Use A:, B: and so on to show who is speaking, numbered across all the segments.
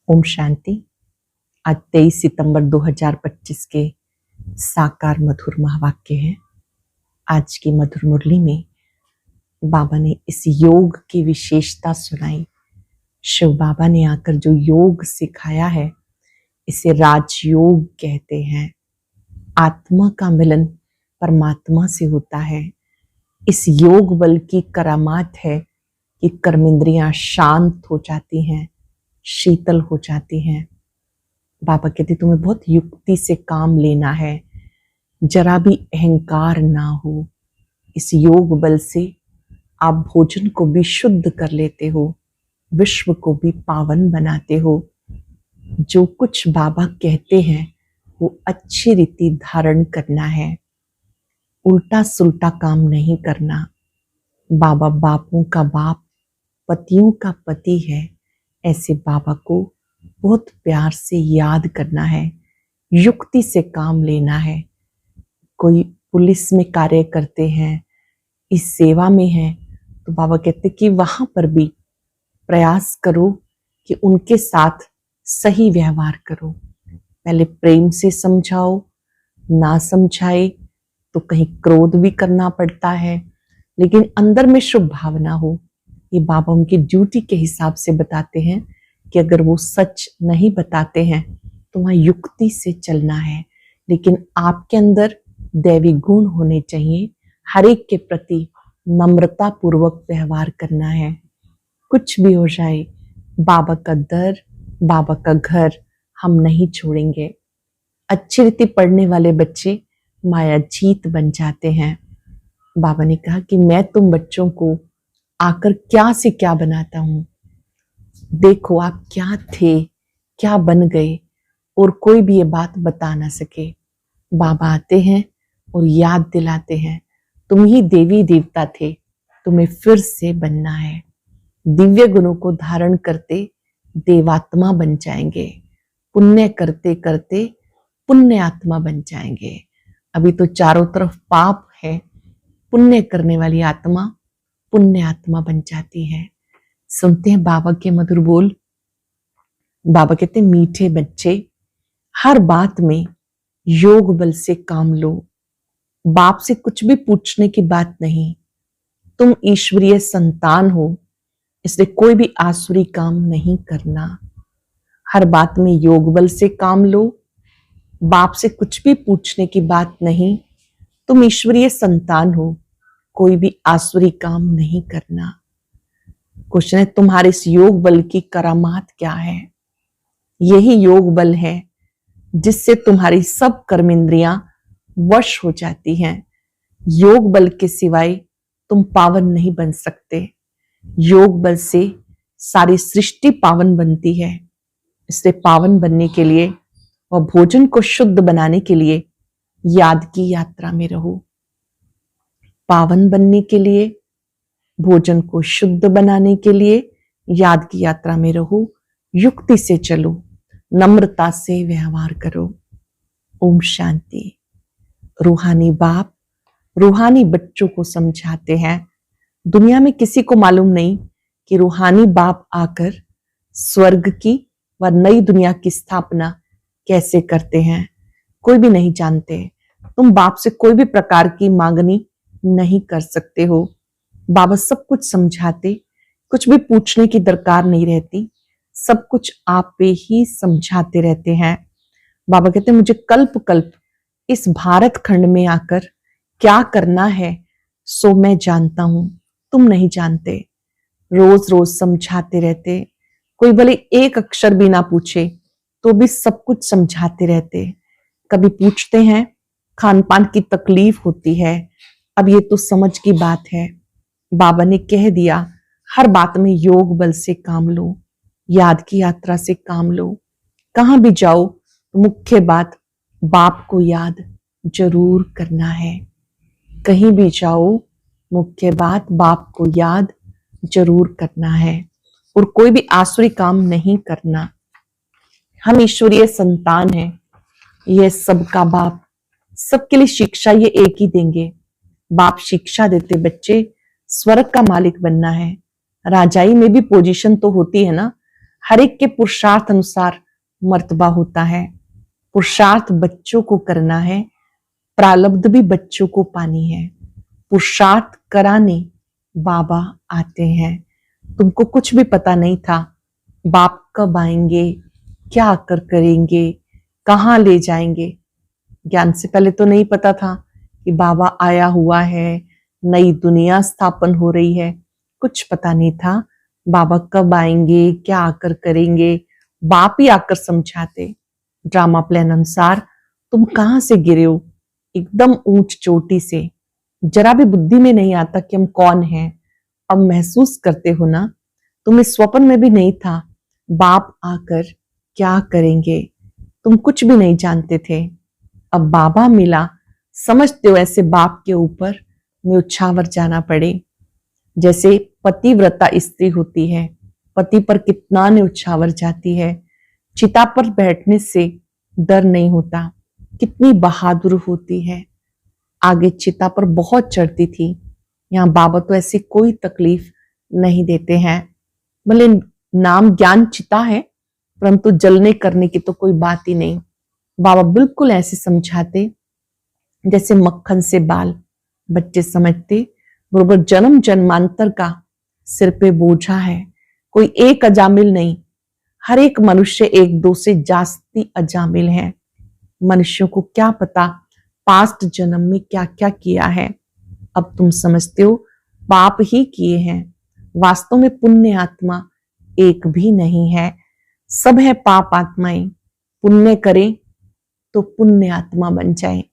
A: ओम शांति। आज 23 सितंबर 2025 के साकार मधुर महावाक्य हैं। आज की मधुर मुरली में बाबा ने इस योग की विशेषता सुनाई। शिव बाबा ने आकर जो योग सिखाया है, इसे राजयोग कहते हैं। आत्मा का मिलन परमात्मा से होता है। इस योग बल की करामात है कि कर्मेंद्रियां शांत हो जाती हैं, शीतल हो जाती हैं। बाबा कहते तुम्हें बहुत युक्ति से काम लेना है, जरा भी अहंकार ना हो। इस योग बल से आप भोजन को भी शुद्ध कर लेते हो, विश्व को भी पावन बनाते हो। जो कुछ बाबा कहते हैं वो अच्छी रीति धारण करना है, उल्टा सुल्टा काम नहीं करना। बाबा बापों का बाप, पतियों का पति है। ऐसे बाबा को बहुत प्यार से याद करना है, युक्ति से काम लेना है। कोई पुलिस में कार्य करते हैं, इस सेवा में है, तो बाबा कहते कि वहां पर भी प्रयास करो कि उनके साथ सही व्यवहार करो। पहले प्रेम से समझाओ, ना समझाए तो कहीं क्रोध भी करना पड़ता है, लेकिन अंदर में शुभ भावना हो। ये बाबा उनकी ड्यूटी के हिसाब से बताते हैं कि अगर वो सच नहीं बताते हैं तो वहां युक्ति से चलना है, लेकिन आपके अंदर दैवी गुण होने चाहिए। हर एक के प्रति नम्रता पूर्वक व्यवहार करना है। कुछ भी हो जाए, बाबा का दर, बाबा का घर हम नहीं छोड़ेंगे। अच्छी रीति पढ़ने वाले बच्चे माया जीत बन जाते हैं। बाबा ने कहा कि मैं तुम बच्चों को आकर क्या से क्या बनाता हूं। देखो आप क्या थे, क्या बन गए, और कोई भी ये बात बता ना सके। बाबा आते हैं और याद दिलाते हैं, तुम ही देवी देवता थे, तुम्हें फिर से बनना है। दिव्य गुणों को धारण करते देवात्मा बन जाएंगे, पुण्य करते करते पुण्य आत्मा बन जाएंगे। अभी तो चारों तरफ पाप है, पुण्य करने वाली आत्मा पुण्य आत्मा बन जाती है। सुनते हैं बाबा के मधुर बोल। बाबा कहते मीठे बच्चे, हर बात में योग बल से काम लो। बाप से कुछ भी पूछने की बात नहीं। तुम ईश्वरीय संतान हो, इसलिए कोई भी आसुरी काम नहीं करना। हर बात में योग बल से काम लो। बाप से कुछ भी पूछने की बात नहीं। तुम ईश्वरीय संतान हो, कोई भी आसुरी काम नहीं करना। क्वेश्चन है, तुम्हारे इस योग बल की करामात क्या है? यही योग बल है जिससे तुम्हारी सब कर्मेंद्रियां वश हो जाती हैं। योग बल के सिवाय तुम पावन नहीं बन सकते। योग बल से सारी सृष्टि पावन बनती है। इससे पावन बनने के लिए और भोजन को शुद्ध बनाने के लिए याद की यात्रा में रहो। पावन बनने के लिए, भोजन को शुद्ध बनाने के लिए याद की यात्रा में रहो। युक्ति से चलो, नम्रता से व्यवहार करो। ओम शांति। रूहानी बाप रूहानी बच्चों को समझाते हैं। दुनिया में किसी को मालूम नहीं कि रूहानी बाप आकर स्वर्ग की व नई दुनिया की स्थापना कैसे करते हैं। कोई भी नहीं जानते। तुम बाप से कोई भी प्रकार की मांगनी नहीं कर सकते हो। बाबा सब कुछ समझाते, कुछ भी पूछने की दरकार नहीं रहती। सब कुछ आप पे ही समझाते रहते हैं। बाबा कहते हैं मुझे कल्प कल्प इस भारत खंड में आकर क्या करना है सो मैं जानता हूं, तुम नहीं जानते। रोज रोज समझाते रहते। कोई भले एक अक्षर भी ना पूछे तो भी सब कुछ समझाते रहते। कभी पूछते हैं खान पान की तकलीफ होती है, अब ये तो समझ की बात है। बाबा ने कह दिया हर बात में योग बल से काम लो, याद की यात्रा से काम लो। कहां भी जाओ तो मुख्य बात बाप को याद जरूर करना है। कहीं भी जाओ मुख्य बात बाप को याद जरूर करना है, और कोई भी आसुरी काम नहीं करना। हम ईश्वरीय संतान हैं, यह सबका बाप, सबके लिए शिक्षा ये एक ही देंगे। बाप शिक्षा देते बच्चे स्वर्ग का मालिक बनना है। राजाई में भी पोजीशन तो होती है ना, हर एक के पुरुषार्थ अनुसार मर्तबा होता है। पुरुषार्थ बच्चों को करना है, प्रारब्ध भी बच्चों को पानी है। पुरुषार्थ कराने बाबा आते हैं। तुमको कुछ भी पता नहीं था बाप कब आएंगे, क्या आकर करेंगे, कहाँ ले जाएंगे। ज्ञान से पहले तो नहीं पता था कि बाबा आया हुआ है, नई दुनिया स्थापन हो रही है, कुछ पता नहीं था बाबा कब आएंगे, क्या आकर करेंगे। बाप ही आकर समझाते। ड्रामा प्लान अनुसार तुम कहाँ से गिरे हो, एकदम ऊंच चोटी से। जरा भी बुद्धि में नहीं आता कि हम कौन हैं। अब महसूस करते हो ना, तुम्हें स्वप्न में भी नहीं था बाप आकर क्या करेंगे। तुम कुछ भी नहीं जानते थे। अब बाबा मिला, समझते हो ऐसे बाप के ऊपर न्योछावर जाना पड़े। जैसे पतिव्रता स्त्री होती है, पति पर कितना न्योछावर जाती है। चिता पर बैठने से डर नहीं होता, कितनी बहादुर होती है। आगे चिता पर बहुत चढ़ती थी, यहाँ बाबा तो ऐसी कोई तकलीफ नहीं देते हैं। भले नाम ज्ञान चिता है, परंतु जलने करने की तो कोई बात ही नहीं। बाबा बिल्कुल ऐसे समझाते जैसे मक्खन से बाल। बच्चे समझते बरोबर जन्म जन्मांतर का सिर पे बोझा है, कोई एक अजामिल नहीं, हर एक मनुष्य एक दो से जास्ती अजामिल है। मनुष्यों को क्या पता पास्ट जन्म में क्या क्या किया है। अब तुम समझते हो पाप ही किए हैं। वास्तव में पुण्य आत्मा एक भी नहीं है, सब है पाप आत्माएं। पुण्य करें तो पुण्य आत्मा बन जाए।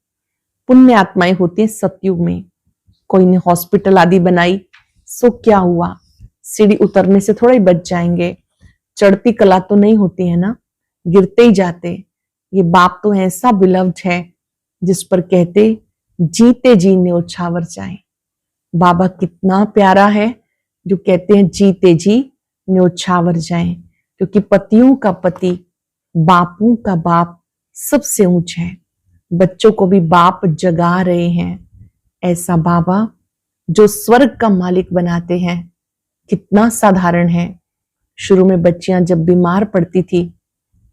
A: पुण्य आत्माएं होती हैं सतयुग में। कोई ने हॉस्पिटल आदि बनाई, सो क्या हुआ, सीढ़ी उतरने से थोड़ा ही बच जाएंगे। चढ़ती कला तो नहीं होती है ना, गिरते ही जाते। ये बाप तो ऐसा बिलव्ड है जिस पर कहते जीते जी न्योछावर जाए। बाबा कितना प्यारा है जो कहते हैं जीते जी न्योछावर जाए, क्योंकि पतियों का पति, बापों का बाप सबसे ऊंच है। बच्चों को भी बाप जगा रहे हैं। ऐसा बाबा जो स्वर्ग का मालिक बनाते हैं, कितना साधारण है। शुरू में बच्चियां जब बीमार पड़ती थी,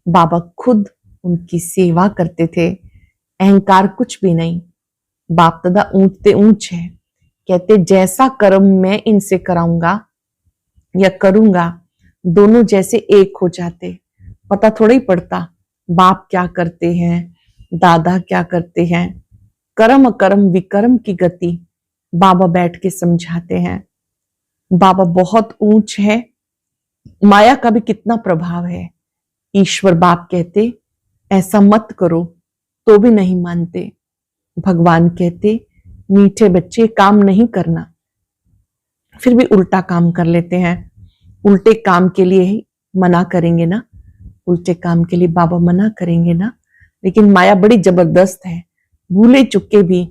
A: बाबा खुद उनकी सेवा करते थे। अहंकार कुछ भी नहीं। बाप दादा ऊंचते ऊंच है, कहते जैसा कर्म मैं इनसे कराऊंगा या करूंगा, दोनों जैसे एक हो जाते। पता थोड़ा ही पड़ता बाप क्या करते हैं, दादा क्या करते हैं। कर्म अकर्म विकर्म की गति बाबा बैठ के समझाते हैं। बाबा बहुत ऊंच है। माया का भी कितना प्रभाव है। ईश्वर बाप कहते ऐसा मत करो तो भी नहीं मानते। भगवान कहते मीठे बच्चे काम नहीं करना, फिर भी उल्टा काम कर लेते हैं। उल्टे काम के लिए ही मना करेंगे ना, उल्टे काम के लिए बाबा मना करेंगे ना। लेकिन माया बड़ी जबरदस्त है, भूले चुके भी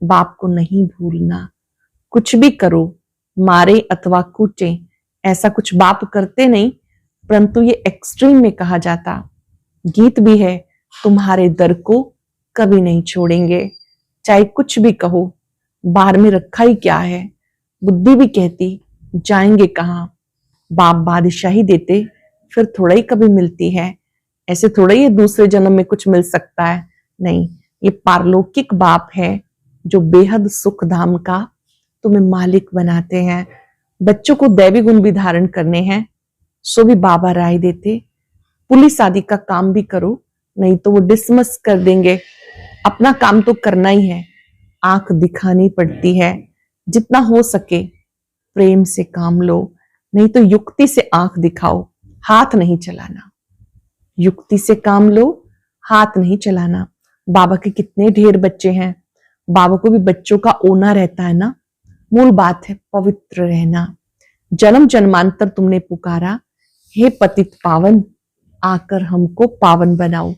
A: बाप को नहीं भूलना। कुछ भी करो, मारे अथवा कूटे, ऐसा कुछ बाप करते नहीं, परंतु ये एक्सट्रीम में कहा जाता। गीत भी है, तुम्हारे दर को कभी नहीं छोड़ेंगे। चाहे कुछ भी कहो, बाहर में रखा ही क्या है। बुद्धि भी कहती जाएंगे कहाँ। बाप बादशाही देते फिर थोड़ा ही कभी मिलती है। ऐसे थोड़ा ही दूसरे जन्म में कुछ मिल सकता है, नहीं। ये पारलौकिक बाप है जो बेहद सुख धाम का तुम्हें मालिक बनाते हैं। बच्चों को दैवी गुण भी धारण करने हैं, सो भी बाबा राय देते पुलिस आदि का काम भी करो, नहीं तो वो डिसमस कर देंगे। अपना काम तो करना ही है, आंख दिखानी पड़ती है। जितना हो सके प्रेम से काम लो, नहीं तो युक्ति से आंख दिखाओ, हाथ नहीं चलाना। युक्ति से काम लो, हाथ नहीं चलाना। बाबा के कितने ढेर बच्चे हैं, बाबा को भी बच्चों का ओना रहता है ना। मूल बात है पवित्र रहना। जन्म जन्मांतर तुमने पुकारा, हे पतित पावन आकर हमको पावन बनाओ,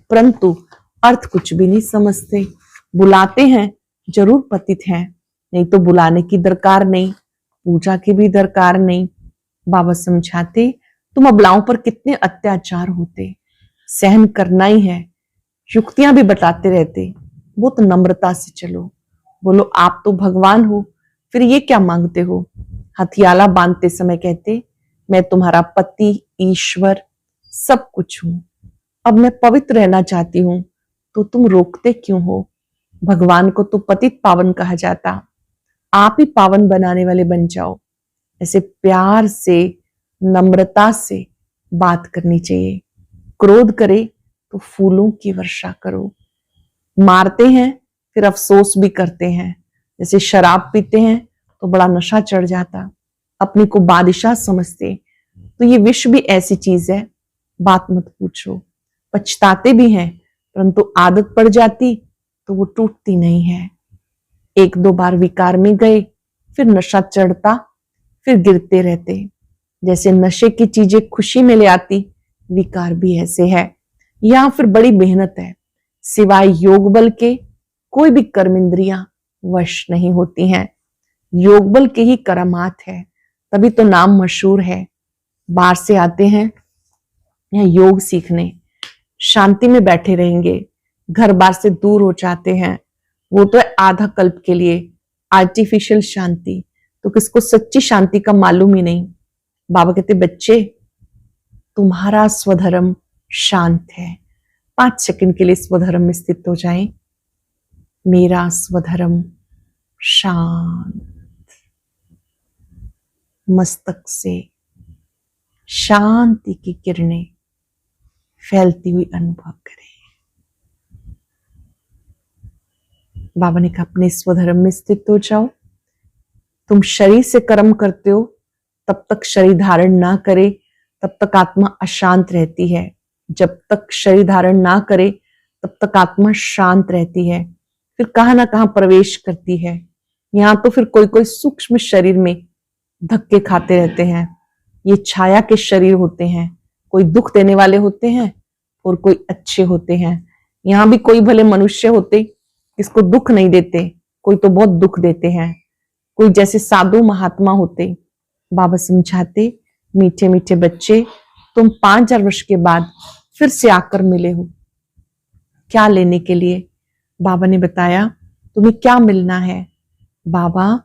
A: परंतु अर्थ कुछ भी नहीं समझते। बुलाते हैं जरूर पतित हैं, नहीं तो बुलाने की दरकार नहीं, पूजा की भी दरकार नहीं। बाबा समझाते तुम अबलाओं पर कितने अत्याचार होते, सहन करना ही है। युक्तियां भी बताते रहते, बहुत नम्रता से चलो, बोलो आप तो भगवान हो, फिर ये क्या मांगते हो। हथियाला बांधते समय कहते मैं तुम्हारा पति, ईश्वर, सब कुछ हूं। अब मैं पवित्र रहना चाहती हूं, तो तुम रोकते क्यों हो? भगवान को तो पतित पावन कहा जाता, आप ही पावन बनाने वाले बन जाओ। ऐसे प्यार से, नम्रता से बात करनी चाहिए। क्रोध करे तो फूलों की वर्षा करो। मारते हैं फिर अफसोस भी करते हैं, जैसे शराब पीते हैं तो बड़ा नशा चढ़ जाता, अपने को बादशाह समझते। तो ये विश्व भी ऐसी चीज है, बात मत पूछो। पछताते भी हैं, परंतु आदत पड़ जाती तो वो टूटती नहीं है। एक दो बार विकार में गए, फिर नशा चढ़ता, फिर गिरते रहते। जैसे नशे की चीजें खुशी में ले आती, विकार भी ऐसे है। या फिर बड़ी मेहनत है, सिवाय योग बल के कोई भी कर्म इंद्रियां वश नहीं होती हैं। योग बल के ही करामात है, तभी तो नाम मशहूर है। बाहर से आते हैं यहाँ योग सीखने, शांति में बैठे रहेंगे, घर बार से दूर हो जाते हैं। वो तो है आधा कल्प के लिए, आर्टिफिशियल शांति। तो किसको सच्ची शांति का मालूम ही नहीं। बाबा कहते बच्चे, तुम्हारा स्वधर्म शांत है। 5 सेकंड के लिए स्वधर्म में स्थित हो जाएं। मेरा स्वधर्म शांत। मस्तक से शांति की किरणें फैलती हुई अनुभव करें। बाबा ने कहा अपने स्वधर्म में स्थित हो जाओ। तुम शरीर से कर्म करते हो, तब तक शरीर धारण ना करे तब तक आत्मा अशांत रहती है। जब तक शरीर धारण ना करे तब तक आत्मा शांत रहती है। फिर कहां ना कहां प्रवेश करती है। यहाँ तो फिर कोई कोई सूक्ष्म शरीर में धक्के खाते रहते हैं। ये छाया के शरीर होते हैं, कोई दुख देने वाले होते हैं और कोई अच्छे होते हैं। यहाँ भी कोई भले मनुष्य होते, इसको दुख नहीं देते, कोई तो बहुत दुख देते हैं। कोई जैसे साधु महात्मा होते। बाबा समझाते, मीठे मीठे बच्चे, तुम 5000 वर्ष के बाद फिर से आकर मिले हो, क्या लेने के लिए? बाबा ने बताया, तुम्हें क्या मिलना है? बाबा,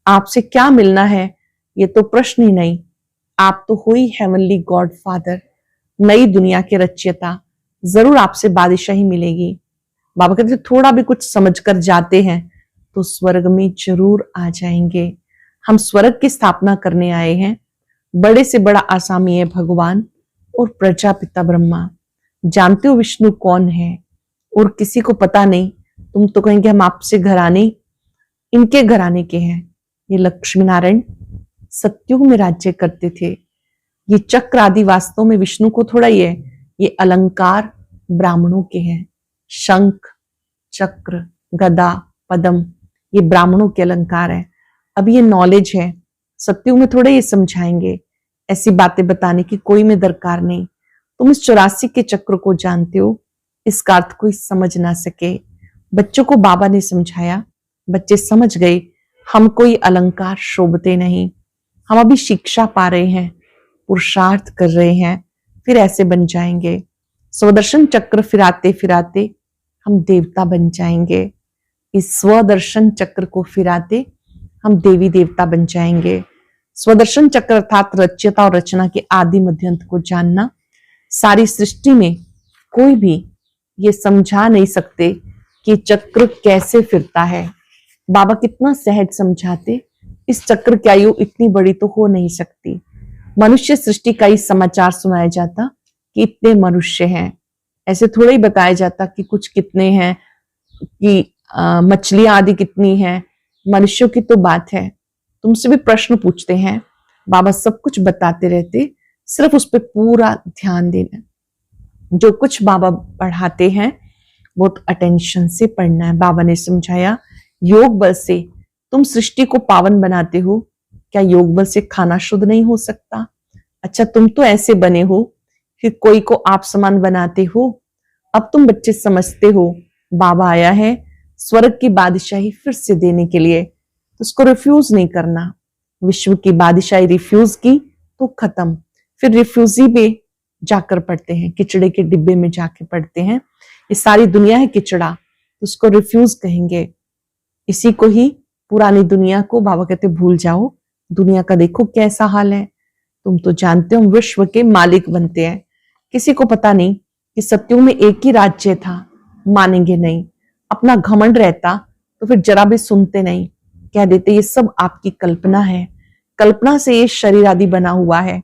A: आपसे क्या मिलना है ये तो प्रश्न ही नहीं। आप तो हुई हेवनली गॉड फादर, नई दुनिया के रचयिता, जरूर आपसे बादशाही मिलेगी। बाबा कहते थोड़ा भी कुछ समझकर जाते हैं तो स्वर्ग में जरूर आ जाएंगे। हम स्वर्ग की स्थापना करने आए हैं। बड़े से बड़ा आसामी है भगवान और प्रजापिता ब्रह्मा। जानते हो विष्णु कौन है? और किसी को पता नहीं। तुम तो कहेंगे हम आपसे घराने, इनके घराने के हैं। ये लक्ष्मी नारायण सत्युग में राज्य करते थे। ये चक्र आदि वास्तव में विष्णु को थोड़ा ही है, ये अलंकार ब्राह्मणों के हैं। शंख, चक्र, गदा, पद्म ये ब्राह्मणों के अलंकार है। अब ये नॉलेज है, सत्युग में थोड़े ये समझाएंगे। ऐसी बातें बताने की कोई में दरकार नहीं। तुम इस 84 के चक्र को जानते हो, इसका अर्थ कोई समझ ना सके। बच्चों को बाबा ने समझाया, बच्चे समझ गए। हम कोई अलंकार शोभते नहीं, हम अभी शिक्षा पा रहे हैं, पुरुषार्थ कर रहे हैं, फिर ऐसे बन जाएंगे। स्वदर्शन चक्र फिराते फिराते हम देवता बन जाएंगे। इस स्वदर्शन चक्र को फिराते हम देवी देवता बन जाएंगे। स्वदर्शन चक्र अर्थात रचयिता और रचना के आदि मध्यंत को जानना। सारी सृष्टि में कोई भी ये समझा नहीं सकते कि चक्र कैसे फिरता है। बाबा कितना सहज समझाते, इस चक्र की आयु इतनी बड़ी तो हो नहीं सकती। मनुष्य सृष्टि का ही समाचार सुनाया जाता कि इतने मनुष्य हैं, ऐसे थोड़ा ही बताया जाता कि कुछ कितने हैं, कि मछलियां आदि कितनी हैं। मनुष्यों की तो बात है, तुमसे भी प्रश्न पूछते हैं, बाबा सब कुछ बताते रहते, सिर्फ उस पर पूरा ध्यान देना। जो कुछ बाबा पढ़ाते हैं बहुत अटेंशन से पढ़ना है। बाबा ने समझाया, योग बल से तुम सृष्टि को पावन बनाते हो, क्या योग बल से खाना शुद्ध नहीं हो सकता? अच्छा, तुम तो ऐसे बने हो, फिर कोई को आप समान बनाते हो। अब तुम बच्चे समझते हो, बाबा आया है स्वर्ग की बादशाही फिर से देने के लिए, तो उसको रिफ्यूज नहीं करना। विश्व की बादशाही रिफ्यूज की तो खत्म। फिर रिफ्यूजी में जाकर पढ़ते हैं, किचड़े के डिब्बे में जाके पढ़ते हैं। ये सारी दुनिया है किचड़ा, तो उसको रिफ्यूज कहेंगे। इसी को ही, पुरानी दुनिया को बाबा कहते भूल जाओ, दुनिया का देखो कैसा हाल है। तुम तो जानते हो हम विश्व के मालिक बनते हैं। किसी को पता नहीं कि सत्युग में एक ही राज्य था, मानेंगे नहीं। अपना घमंड रहता तो फिर जरा भी सुनते नहीं, कह देते ये सब आपकी कल्पना है, कल्पना से ये शरीर आदि बना हुआ है,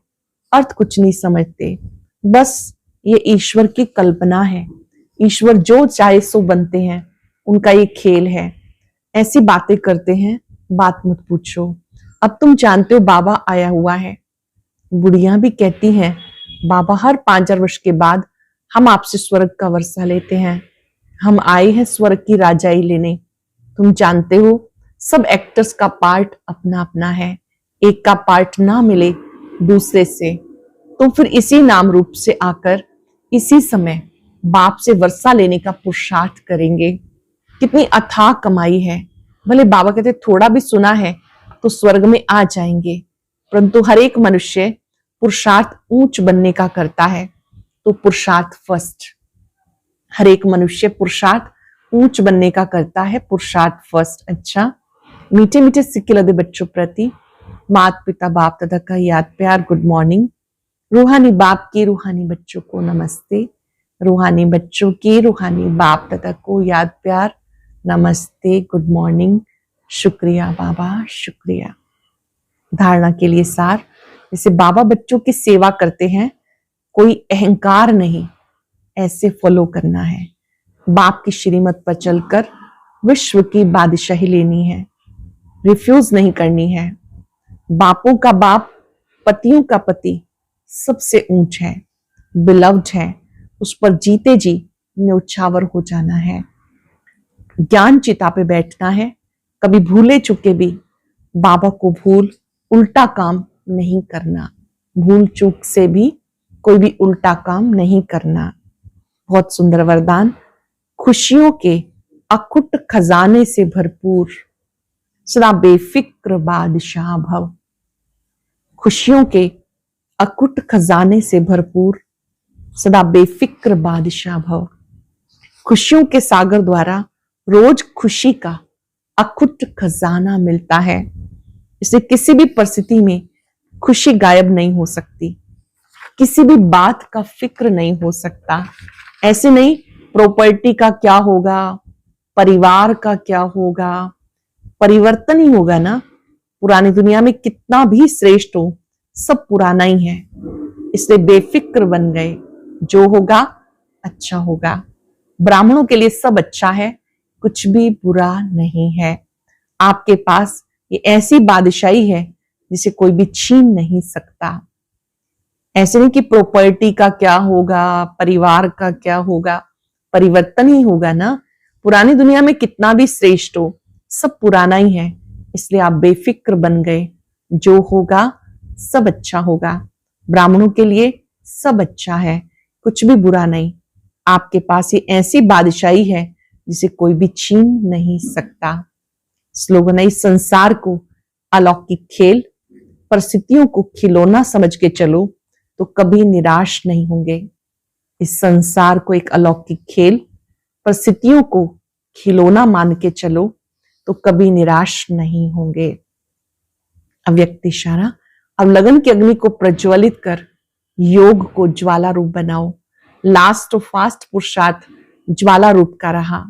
A: अर्थ कुछ नहीं समझते, बस ये ईश्वर की कल्पना है, ईश्वर जो चाहे सो बनते हैं, उनका ये खेल है। ऐसी बातें करते हैं, बात मत पूछो। अब तुम जानते हो बाबा आया हुआ है। बुढ़िया भी कहती हैं बाबा हर 5,000 वर्ष के बाद हम आपसे स्वर्ग का वर्षा लेते हैं, हम आए हैं स्वर्ग की राजाई लेने। तुम जानते हो सब एक्टर्स का पार्ट अपना अपना है, एक का पार्ट ना मिले दूसरे से, तो फिर इसी नाम रूप से आकर इसी समय बाप से वर्षा लेने का पुरुषार्थ करेंगे। कितनी अथाह कमाई है। भले बाबा कहते थोड़ा भी सुना है तो स्वर्ग में आ जाएंगे, परंतु हर एक मनुष्य पुरुषार्थ ऊंच बनने का करता है, तो पुरुषार्थ फर्स्ट। हर एक मनुष्य पुरुषार्थ ऊंच बनने का करता है, पुरुषार्थ फर्स्ट। अच्छा, मीठे मीठे सिक्के लदे बच्चों प्रति माता पिता बाप दादा का याद प्यार, गुड मॉर्निंग। रूहानी बाप की रूहानी बच्चों को नमस्ते, रूहानी बच्चों की रूहानी बाप दादा को याद प्यार, नमस्ते, गुड मॉर्निंग। शुक्रिया बाबा, शुक्रिया। धारणा के लिए सार, जैसे बाबा बच्चों की सेवा करते हैं, कोई अहंकार नहीं, ऐसे फॉलो करना है। बाप की श्रीमत पर चलकर विश्व की बादशाही लेनी है, रिफ्यूज नहीं करनी है। बापों का बाप, पतियों का पति सबसे ऊंच है, बिलव्ड है, उस पर जीते जी न्यौछावर हो जाना है। ज्ञान चिता पे बैठना है, कभी भूले चुके भी बाबा को भूल उल्टा काम नहीं करना, भूल चूक से भी कोई भी उल्टा काम नहीं करना। बहुत सुंदर वरदान। खुशियों के अकुट खजाने से भरपूर सदा बेफिक्र बादशाह भव। खुशियों के अकुट खजाने से भरपूर सदा बेफिक्र बादशाह भव। खुशियों के सागर द्वारा रोज खुशी का अकुट खजाना मिलता है, इसलिए किसी भी परिस्थिति में खुशी गायब नहीं हो सकती, किसी भी बात का फिक्र नहीं हो सकता। ऐसे नहीं प्रॉपर्टी का क्या होगा, परिवार का क्या होगा, परिवर्तन ही होगा ना। पुरानी दुनिया में कितना भी श्रेष्ठ हो, सब पुराना ही है, इसलिए बेफिक्र बन गए, जो होगा अच्छा होगा। ब्राह्मणों के लिए सब अच्छा है, कुछ भी बुरा नहीं है। आपके पास ये ऐसी बादशाही है जिसे कोई भी छीन नहीं सकता। ऐसे नहीं कि प्रॉपर्टी का क्या होगा, परिवार का क्या होगा, परिवर्तन ही होगा ना। पुरानी दुनिया में कितना भी श्रेष्ठ हो, सब पुराना ही है, इसलिए आप बेफिक्र बन गए, जो होगा सब अच्छा होगा। ब्राह्मणों के लिए सब अच्छा है, कुछ भी बुरा नहीं। आपके पास ये ऐसी बादशाही है जिसे कोई भी छीन नहीं सकता। स्लोगन है, इस संसार को अलौकिक खेल, परिस्थितियों को खिलौना समझ के चलो तो कभी निराश नहीं होंगे। इस संसार को एक अलौकिक खेल, परिस्थितियों को खिलौना मान के चलो तो कभी निराश नहीं होंगे। अव्यक्त इशारा। अब लगन की अग्नि को प्रज्वलित कर योग को ज्वाला रूप बनाओ। लास्ट और फास्ट पुरुषार्थ ज्वाला रूप का रहा,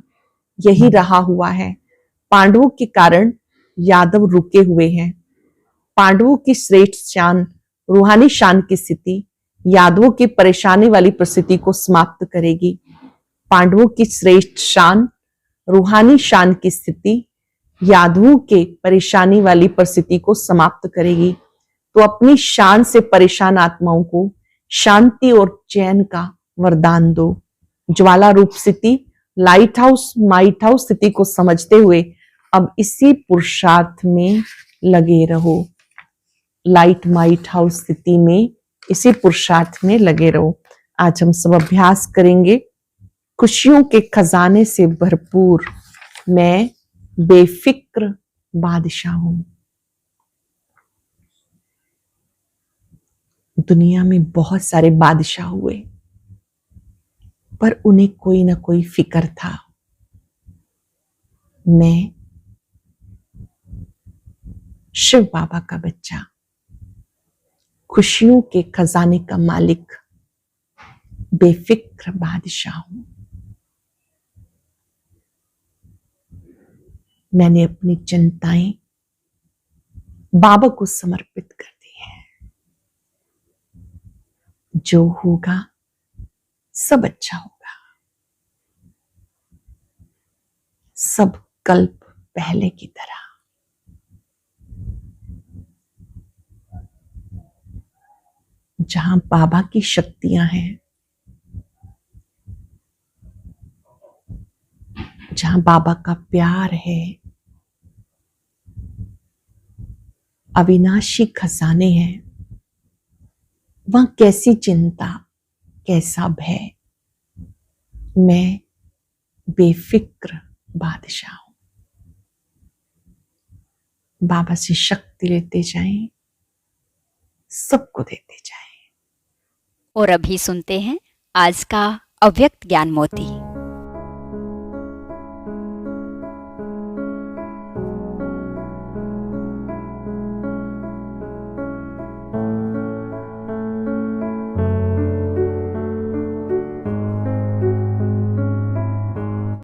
A: यही रहा हुआ है। पांडवों के कारण यादव रुके हुए हैं। पांडवों की श्रेष्ठ शान, रूहानी शान की स्थिति यादवों की परेशानी वाली परिस्थिति को समाप्त करेगी। पांडवों की श्रेष्ठ शान, रूहानी शान की स्थिति यादवों के परेशानी वाली परिस्थिति को समाप्त करेगी। तो अपनी शान से परेशान आत्माओं को शांति और चैन का वरदान दो। ज्वाला रूप स्थिति, लाइट हाउस माइट हाउस स्थिति को समझते हुए अब इसी पुरुषार्थ में लगे रहो। लाइट माइट हाउस स्थिति में इसी पुरुषार्थ में लगे रहो। आज हम सब अभ्यास करेंगे। खुशियों के खजाने से भरपूर मैं बेफिक्र बादशाह हूं। दुनिया में बहुत सारे बादशाह हुए, पर उन्हें कोई ना कोई फिक्र था। मैं शिव बाबा का बच्चा, खुशियों के खजाने का मालिक, बेफिक्र बादशाह हूं। मैंने अपनी चिंताएं बाबा को समर्पित कर दी है। जो होगा सब अच्छा होगा। सब कल्प पहले की तरह। जहां बाबा की शक्तियां हैं, जहां बाबा का प्यार है, अविनाशी खजाने हैं, वहां कैसी चिंता, कैसा भय। मैं बेफिक्र बादशाह हूं। बाबा से शक्ति लेते जाएं, सबको देते जाएं।
B: और अभी सुनते हैं आज का अव्यक्त ज्ञान मोती।